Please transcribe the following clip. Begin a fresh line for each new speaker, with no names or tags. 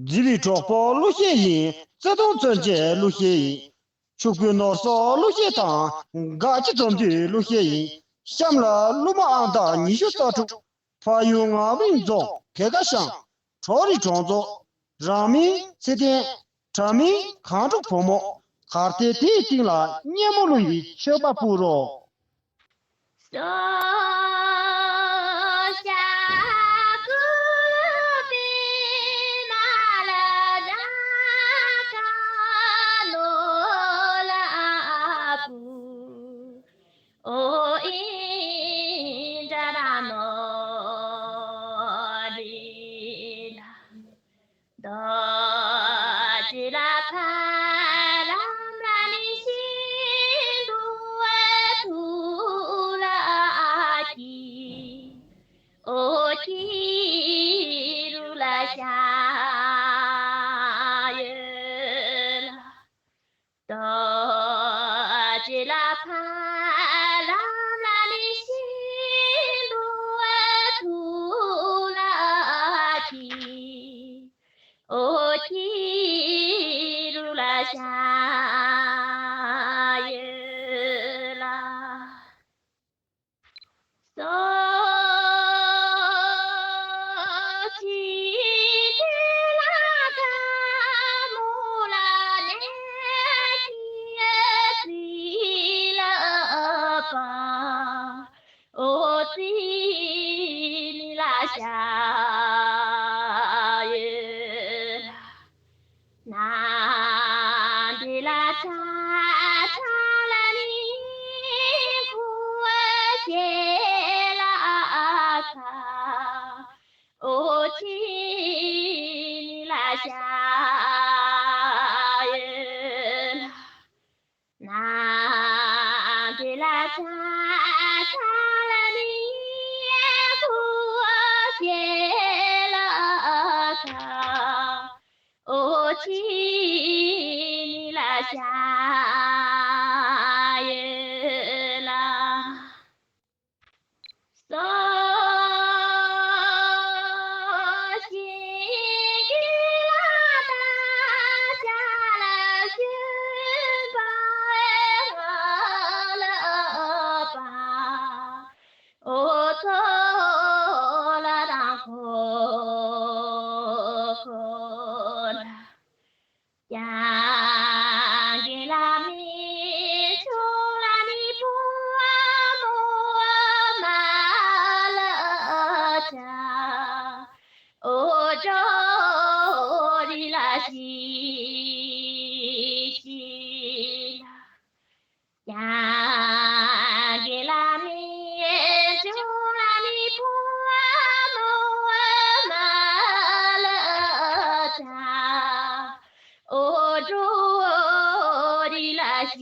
吉里着包路线引，自动转接路线引，出轨脑骚路线档，嘎吉中的路线引，下面了路马安达你就打住，发有俺文章，开个箱，朝里装作，让民这点，人民看着泡沫，哈的地定了，年末路易小把不着。
说下古的那了扎卡罗拉布，哦因扎拉诺的啦，多吉拉帕拉拉尼西鲁图拉基，哦基鲁拉夏耶拉，多吉拉帕拉拉尼西鲁图拉基。哦，提鲁拉夏耶拉，嗦提提拉卡木拉涅提耶提拉巴，哦提尼拉夏耶拉。那的啦cha cha啦你苦些啦卡，哦起你啦下耶啦，那的啦cha cha啦你苦些啦卡。哦，起你啦下耶啦，嗦西吉拉达加啦西巴啦巴，哦错啦当可可啦。呀给拉咪出啦你不嘛了家，哦着的啦西西啦，呀给拉咪出啦你不嘛了家。哦，着的啦西。